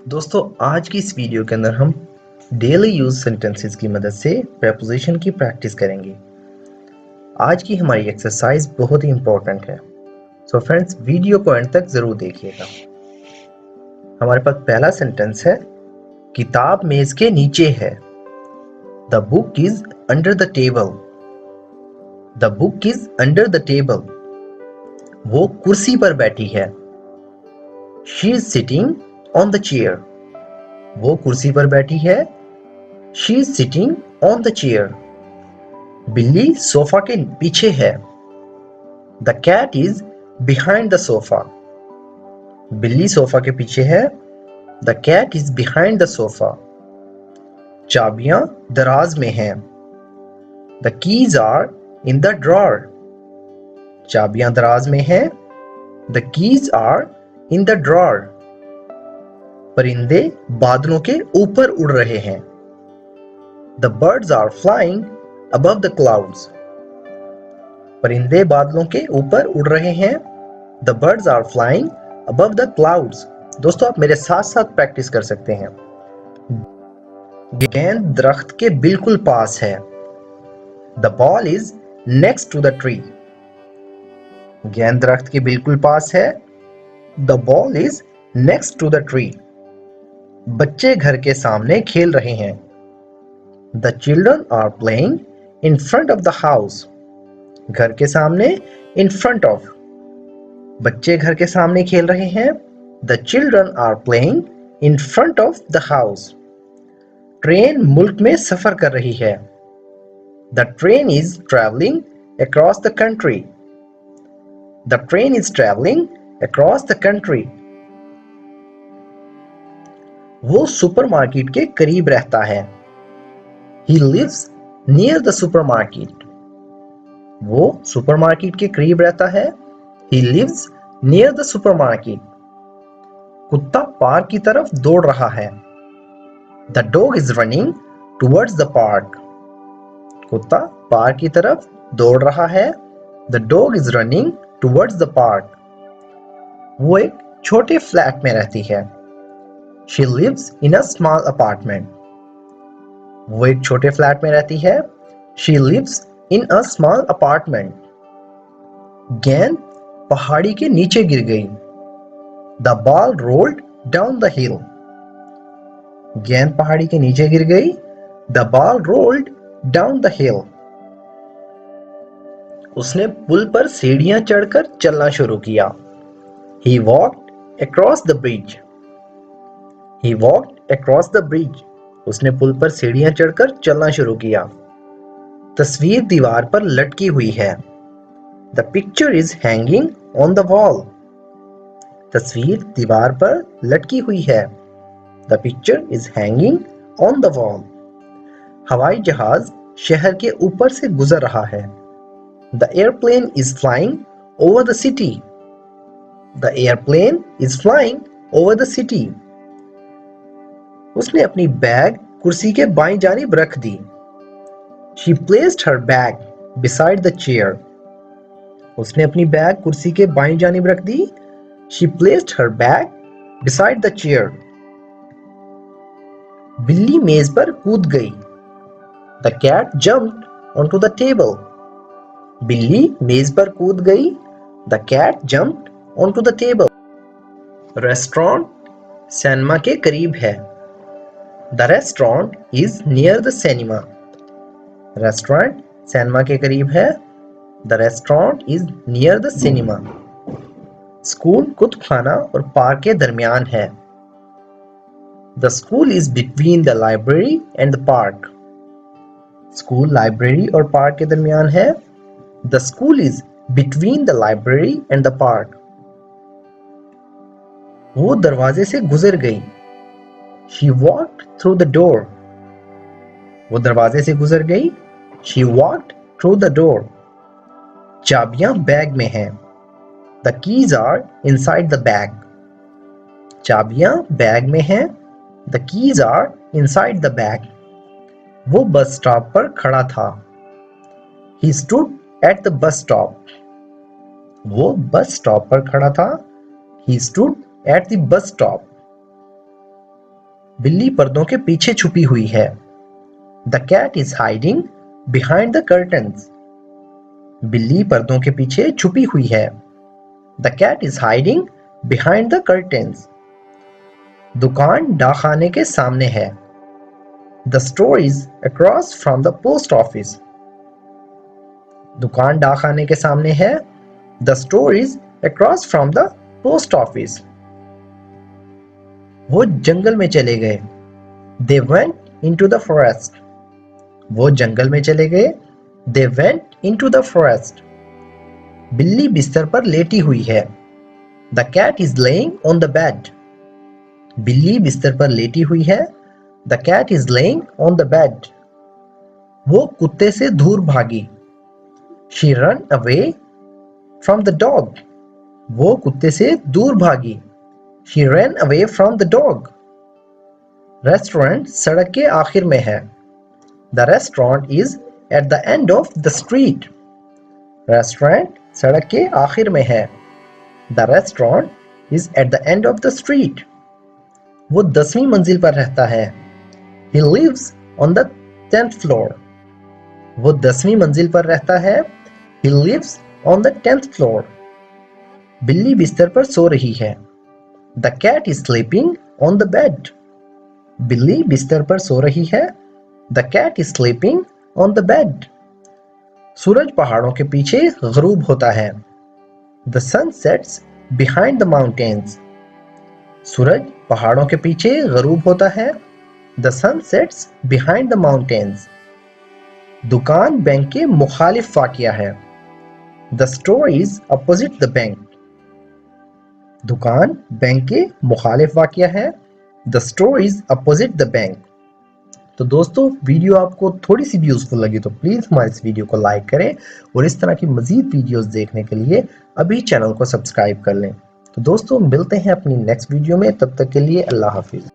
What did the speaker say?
दोस्तों आज की इस वीडियो के अंदर हम डेली यूज सेंटेंसेस की मदद से प्रेपोजिशन की प्रैक्टिस करेंगे। आज की हमारी एक्सरसाइज बहुत ही इंपॉर्टेंट है, सो फ्रेंड्स वीडियो को एंड तक जरूर देखिएगा। हमारे पास पहला सेंटेंस है, किताब मेज के नीचे है। The book is under the table. The book is under the table. वो कुर्सी पर बैठी है। She is sitting on the chair. वो कुर्सी पर बैठी है। She is sitting on the chair. बिल्ली सोफा के पीछे है। The cat is behind the sofa. बिल्ली सोफा के पीछे है। The cat is behind the sofa. चाबियां दराज में हैं। The keys are in the drawer. चाबियां दराज में हैं। The keys are in the drawer. परिंदे बादलों के ऊपर उड़ रहे हैं। The birds are flying above the clouds. परिंदे बादलों के ऊपर उड़ रहे हैं। The birds are flying above the clouds. दोस्तों आप मेरे साथ साथ प्रैक्टिस कर सकते हैं। गेंद दरख्त के बिल्कुल पास है। The ball is next to the tree. गेंद दरख्त के बिल्कुल पास है। The ball is next to the tree. बच्चे घर के सामने खेल रहे हैं। The children are playing in front of the house. घर के सामने, इन फ्रंट ऑफ। बच्चे घर के सामने खेल रहे हैं। The children are playing in front of the house. Train मुल्क में सफर कर रही है। The train is travelling across the country. The train is travelling across the country. वो सुपरमार्केट के करीब रहता है। He lives near the supermarket. वो सुपरमार्केट के करीब रहता है। He lives near the supermarket. कुत्ता पार्क की तरफ दौड़ रहा है। The dog is running towards the park. कुत्ता पार्क की तरफ दौड़ रहा है। The dog is running towards the park. वो एक छोटे फ्लैट में रहती है। She lives in a small apartment. वो एक छोटे फ्लैट में रहती है। She lives in a small apartment. गेंद पहाड़ी के नीचे गिर गई। The ball rolled down the hill. गेंद पहाड़ी के नीचे गिर गई। The ball rolled down the hill. उसने पुल पर सीढ़ियां चढ़कर चलना शुरू किया। He walked across the bridge. He walked across the bridge. उसने पुल पर सीढ़ियां चढ़कर चलना शुरू किया। तस्वीर दीवार पर लटकी हुई है। The picture is hanging on the wall. तस्वीर दीवार पर लटकी हुई है। The picture is hanging on the wall. हवाई जहाज शहर के ऊपर से गुजर रहा है। The airplane is flying over the city. The airplane is flying over the city. उसने अपनी बैग कुर्सी के बाईं जानिब रख दी। She placed her bag beside the chair. उसने अपनी बैग कुर्सी के बाईं जानिब रख दी। She placed her bag beside the chair. बिल्ली मेज पर कूद गई। The cat jumped onto the table. बिल्ली मेज पर कूद गई। The cat jumped onto the table. Restaurant cinema के करीब है। The restaurant is near the cinema. Restaurant cinema के करीब है। The restaurant is near the cinema. School Kutubkhana और पार्क के दरमियान है। The school is between the library and the park. School library और पार्क के दरमियान है। The school is between the library and the park. वो दरवाजे से गुजर गई। She walked through the door. वो दरवाजे से गुजर गई। She walked through the door. चाबियां बैग में हैं। The keys are inside the bag. चाबियां बैग में हैं। The keys are inside the bag. वो बस स्टॉप पर खड़ा था। He stood at the bus stop. वो बस स्टॉप पर खड़ा था। He stood at the bus stop. बिल्ली पर्दों के पीछे छुपी हुई है। The cat is hiding behind the curtains. बिल्ली पर्दों के पीछे छुपी हुई है। The cat is hiding behind the curtains. दुकान डाकखाने के सामने है। The store is across from the post office. दुकान डाकखाने के सामने है। The store is across from the post office. वो जंगल में चले गए। They went into the forest. वो जंगल में चले गए। They went into the forest. बिल्ली बिस्तर पर लेटी हुई है। The cat is laying on the bed. बिल्ली बिस्तर पर लेटी हुई है। The cat is laying on the bed. वो कुत्ते से दूर भागी। She run away from the dog. वो कुत्ते से दूर भागी। She ran away from the dog. Restaurant सड़क के आखिर में है। The restaurant is at the end of the street. Restaurant सड़क के आखिर में है। The restaurant is at the end of the street. वो 10वीं मंजिल पर रहता है। He lives on the 10th floor. वो 10वीं मंजिल पर रहता है। He lives on the 10th floor. बिल्ली बिस्तर पर सो रही है। The cat is sleeping on the bed. बिल्ली बिस्तर पर सो रही है। The cat is sleeping on the bed. सूरज पहाड़ों के पीछे ग़रूब होता है। The sun sets behind the mountains. सूरज पहाड़ों के पीछे ग़रूब होता है। The sun sets behind the mountains. दुकान बैंक के मुखालिफ वाक़िया है। The store is opposite the bank. दुकान बैंक के मुखालिफ वाक़िया है। The store is opposite the bank. तो दोस्तों, वीडियो आपको थोड़ी सी भी यूज़फुल लगी तो प्लीज़ हमारे इस वीडियो को लाइक करें और इस तरह की मज़ीद वीडियोस देखने के लिए अभी चैनल को सब्सक्राइब कर लें। तो दोस्तों, मिलते हैं अपनी नेक्स्ट वीडियो में। तब तक के लिए अल्लाह हाफिज़।